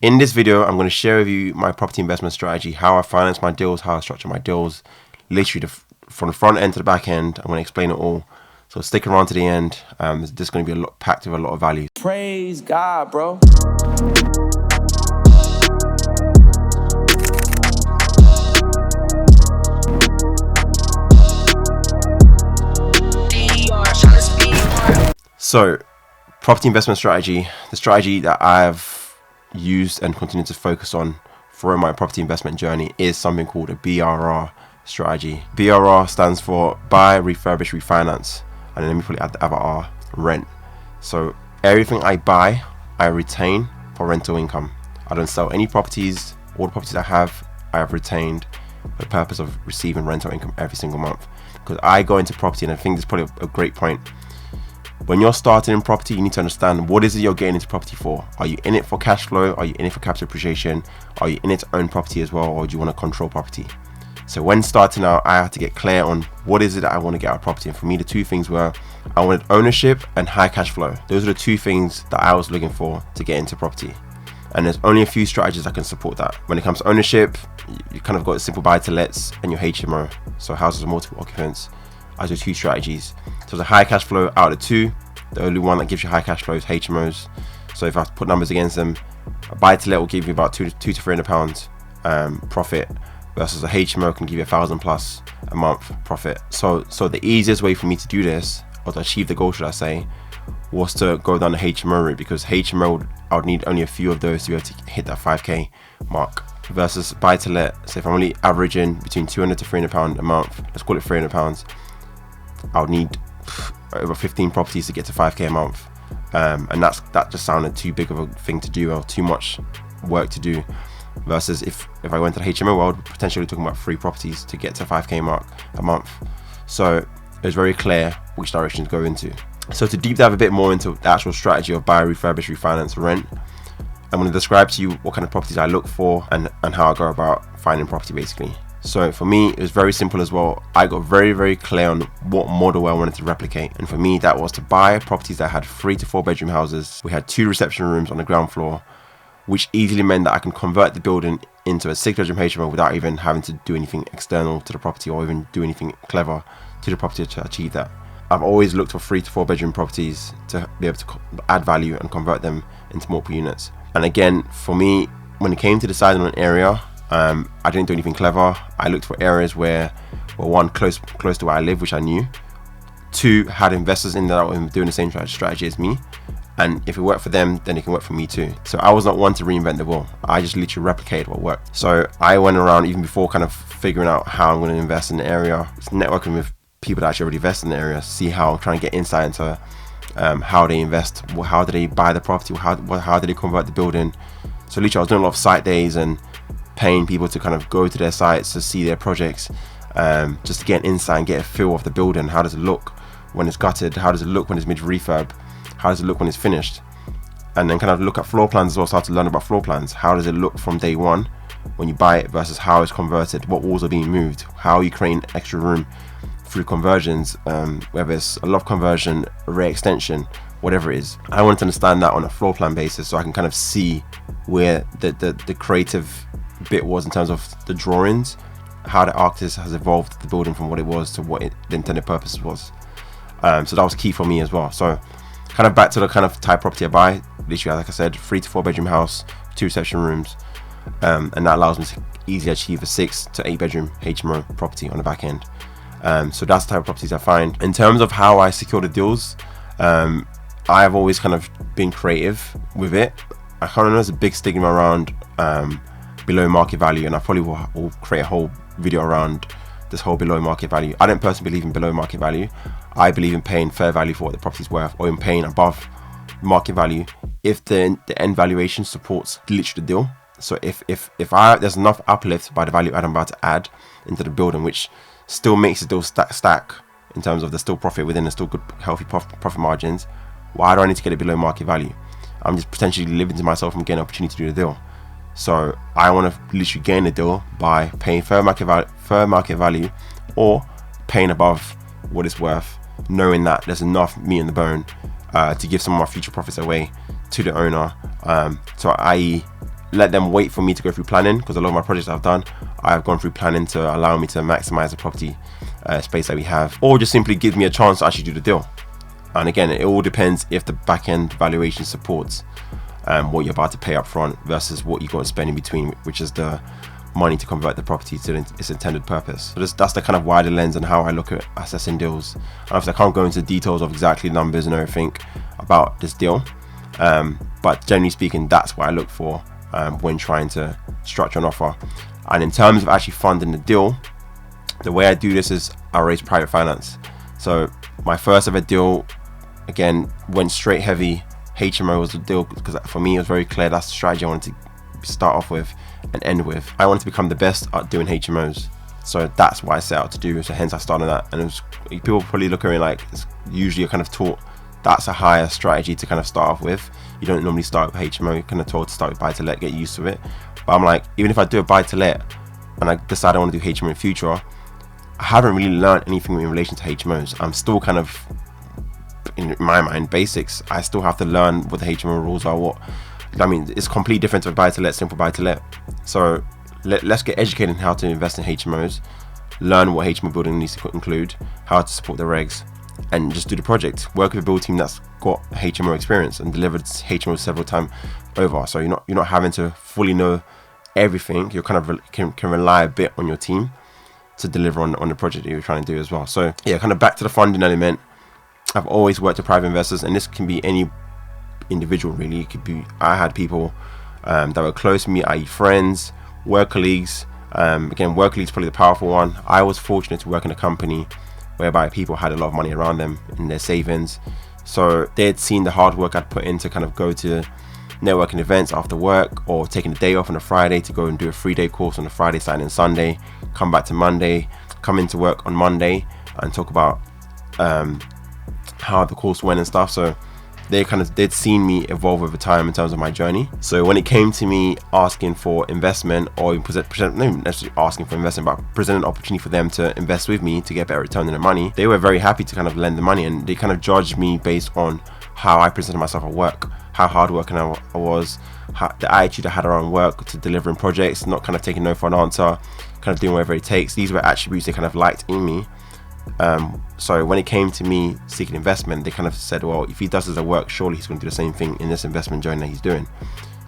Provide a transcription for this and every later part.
In this video, I'm going to share with you my property investment strategy, how I finance my deals, how I structure my deals, literally from the front end to the back end. I'm going to explain it all. So stick around to the end. It's just going to be packed with a lot of value. Praise God, bro. So, property investment strategy, the strategy that I've used and continue to focus on throughout my property investment journey is something called a BRR strategy. BRR stands for buy, refurbish, refinance, and then let me probably add the other R, rent. So everything I buy, I retain for rental income. I don't sell any properties. All the properties I have retained for the purpose of receiving rental income every single month. Because I go into property, and I think this is probably a great point. When you're starting in property, you need to understand what is it you're getting into property for. Are you in it for cash flow? Are you in it for capital appreciation? Are you in it to own property as well, or do you want to control property? So when starting out, I had to get clear on what is it that I want to get out of property. And for me, the two things were I wanted ownership and high cash flow. Those are the two things that I was looking for to get into property. And there's only a few strategies that can support that. When it comes to ownership, you kind of got simple buy-to-lets and your HMO, so houses with multiple occupants, as your two strategies. So the high cash flow out of the two, the only one that gives you high cash flow is HMOs. So if I put numbers against them, a buy-to-let will give you about £200 to £300 profit, versus a HMO can give you £1,000+ a month profit. So the easiest way for me to do this, or to achieve the goal, should I say, was to go down the HMO route, because HMO, I would need only a few of those to be able to hit that 5k mark, versus buy-to-let. So if I'm only averaging between £200 to £300 a month, let's call it £300, I would need over 15 properties to get to 5k a month, and that just sounded too big of a thing to do, or too much work to do. Versus if I went to the HMO, I would potentially be talking about 3 properties to get to 5k mark a month. So it was very clear which direction to go into. So to deep dive a bit more into the actual strategy of buy, refurbish, refinance, rent, I'm going to describe to you what kind of properties I look for and how I go about finding property, basically. So for me, it was very simple as well. I got very, very clear on what model I wanted to replicate. And for me, that was to buy properties that had 3 to 4 bedroom houses. We had 2 reception rooms on the ground floor, which easily meant that I can convert the building into a 6-bedroom HMO without even having to do anything external to the property, or even do anything clever to the property to achieve that. I've always looked for 3 to 4 bedroom properties to be able to add value and convert them into multiple units. And again, for me, when it came to deciding on an area, I didn't do anything clever. I looked for areas where were one, close to where I live, which I knew. 2, had investors in that were doing the same strategy as me. And if it worked for them, then it can work for me too. So I was not one to reinvent the wheel. I just literally replicated what worked. So I went around, even before kind of figuring out how I'm going to invest in the area, networking with people that actually already invest in the area, see how I'm trying to get insight into how they invest, how do they buy the property, how do they convert the building. So literally I was doing a lot of site days and paying people to kind of go to their sites to see their projects, just to get an insight and get a feel of the building. How does it look when it's gutted? How does it look when it's mid-refurb? How does it look when it's finished? And then kind of look at floor plans as well, start to learn about floor plans. How does it look from day one when you buy it versus how it's converted? What walls are being moved? How are you creating extra room through conversions, whether it's a loft conversion, a rear extension, whatever it is. I wanted to understand that on a floor plan basis, so I can kind of see where the creative bit was in terms of the drawings, how the artist has evolved the building from what it was to what the intended purpose was. So that was key for me as well. So kind of back to the kind of type property I buy, literally like I said, 3 to 4 bedroom house, 2 reception rooms, and that allows me to easily achieve a 6 to 8 bedroom HMO property on the back end. So that's the type of properties I find. In terms of how I secure the deals, I have always kind of been creative with it. I kind of know there's a big stigma around below market value, and I probably will create a whole video around this whole below market value. I don't personally believe in below market value. I believe in paying fair value for what the property's worth, or in paying above market value if the end valuation supports literally the deal. So if there's enough uplift by the value add I'm about to add into the building, which still makes the deal stack in terms of there's still profit within, there's still good healthy profit margins, why do I need to get it below market value? I'm just potentially limiting myself from getting an opportunity to do the deal. So I want to literally gain the deal by paying fair market value, or paying above what it's worth, knowing that there's enough meat in the bone to give some of my future profits away to the owner. So i.e. let them wait for me to go through planning, because a lot of my projects I've done, I've gone through planning to allow me to maximize the property space that we have, or just simply give me a chance to actually do the deal. And again, it all depends if the back end valuation supports what you're about to pay up front versus what you got to spend in between, which is the money to convert the property to its intended purpose. So that's the kind of wider lens and how I look at assessing deals. And obviously I can't go into details of exactly numbers and everything about this deal, but generally speaking, that's what I look for when trying to structure an offer. And in terms of actually funding the deal, the way I do this is I raise private finance. So my first ever deal, again, went straight heavy. HMO was the deal, because for me it was very clear that's the strategy I wanted to start off with and end with. I wanted to become the best at doing HMOs, so that's what I set out to do. So hence I started that. And it was, people probably look at me like, it's usually you're kind of taught that's a higher strategy to kind of start off with. You don't normally start with HMO, you're kind of told to start with buy to let, get used to it. But I'm like, even if I do a buy to let and I decide I want to do HMO in the future, I haven't really learned anything in relation to HMOs. I'm still kind of, in my mind, basics. I still have to learn what the HMO rules are. It's completely different to a buy to let, simple buy to let. So let's get educated in how to invest in HMOs, learn what HMO building needs to include, how to support the regs, and just do the project. Work with a build team that's got HMO experience and delivered HMO several times over. So you're not having to fully know everything. You kind of can rely a bit on your team to deliver on the project that you're trying to do as well. So yeah, kind of back to the funding element. I've always worked with private investors, and this can be any individual really. It could be, I had people that were close to me, i.e. friends, work colleagues. Again, work colleagues probably the powerful one. I was fortunate to work in a company whereby people had a lot of money around them in their savings, so they had seen the hard work I'd put in to kind of go to networking events after work, or taking a day off on a Friday to go and do a 3-day course on a Friday, Saturday and Sunday, come back to Monday, come into work on Monday and talk about how the course went and stuff. So they'd seen me evolve over time in terms of my journey. So when it came to me asking for investment, or not necessarily asking for investment, but presenting an opportunity for them to invest with me to get better return on their money, they were very happy to kind of lend the money, and they kind of judged me based on how I presented myself at work, how hardworking I was, the attitude I had around work to delivering projects, not kind of taking no for an answer, kind of doing whatever it takes. These were attributes they kind of liked in me. So when it came to me seeking investment, they kind of said, well, if he does this at work, surely he's going to do the same thing in this investment journey that he's doing.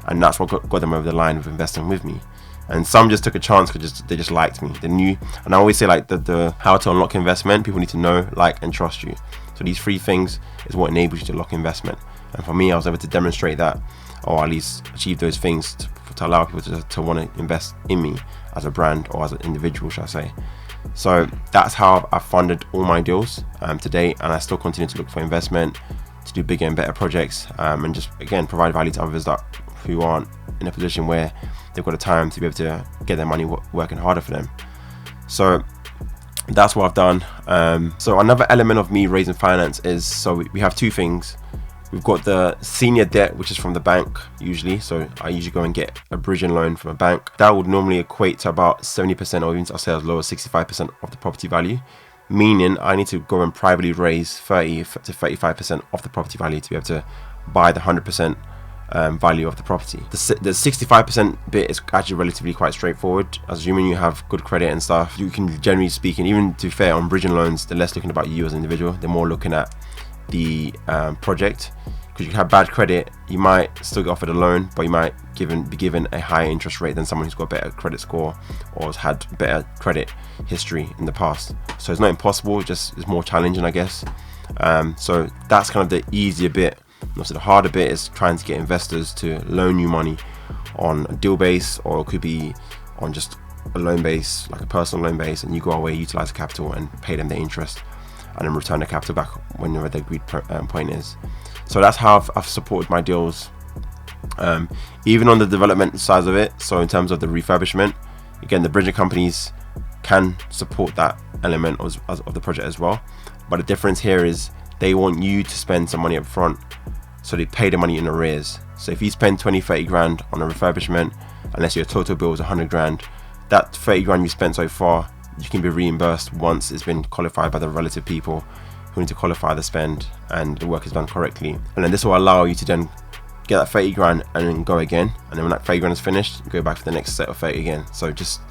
And that's what got them over the line of investing with me. And some just took a chance because they just liked me. They knew, and I always say like the how to unlock investment, people need to know, like, and trust you. So these 3 things is what enables you to unlock investment. And for me, I was able to demonstrate that, or at least achieve those things to allow people to want to invest in me as a brand, or as an individual, shall I say. So that's how I've funded all my deals to date, and I still continue to look for investment to do bigger and better projects, and just again provide value to others who aren't in a position where they've got the time to be able to get their money working harder for them. So that's what I've done. So another element of me raising finance is, so we have 2 things. We've got the senior debt, which is from the bank usually. So I usually go and get a bridging loan from a bank. That would normally equate to about 70%, or even I'll say as low as 65% of the property value. Meaning I need to go and privately raise 30 to 35% of the property value to be able to buy the 100% value of the property. The 65% bit is actually relatively quite straightforward. Assuming you have good credit and stuff, you can, generally speaking, even to be fair, on bridging loans, they're less looking about you as an individual. They're more looking at the project, because you can have bad credit, you might still get offered a loan, but you might be given a higher interest rate than someone who's got a better credit score or has had better credit history in the past. So it's not impossible, just it's more challenging, I guess. So that's kind of the easier bit. And also the harder bit is trying to get investors to loan you money on a deal base, or it could be on just a loan base, like a personal loan base, and you go away, utilize the capital and pay them the interest, and then return the capital back whenever the agreed point is. So that's how I've supported my deals, even on the development side of it. So in terms of the refurbishment, again, the bridging companies can support that element of the project as well. But the difference here is they want you to spend some money up front, so they pay the money in arrears. So if you spend 20-30 grand on a refurbishment, unless your total bill is 100 grand, that 30 grand you spent so far, you can be reimbursed once it's been qualified by the relative people who need to qualify the spend and the work is done correctly. And then this will allow you to then get that 30 grand and then go again, and then when that 30 grand is finished, go back for the next set of 30 again. So just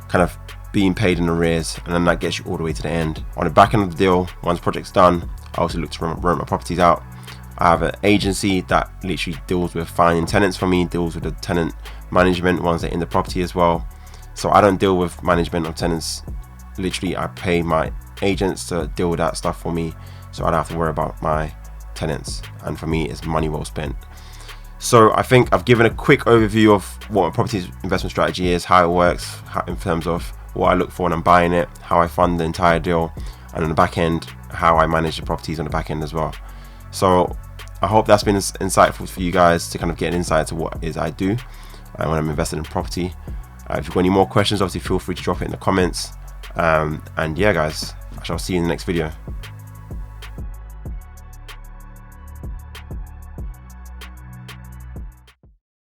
kind of being paid in arrears, and then that gets you all the way to the end. On the back end of the deal, once project's done, I also look to rent my properties out. I have an agency that literally deals with finding tenants for me, deals with the tenant management once they're in the property as well. So I don't deal with management of tenants. Literally, I pay my agents to deal with that stuff for me, so I don't have to worry about my tenants, and for me it's money well spent. So I think I've given a quick overview of what my property investment strategy is, how it works, in terms of what I look for when I'm buying it, how I fund the entire deal, and on the back end, how I manage the properties on the back end as well. So I hope that's been insightful for you guys to kind of get an insight to what it is I do when I'm invested in property. If you've got any more questions, obviously feel free to drop it in the comments. And yeah guys, I shall see you in the next video.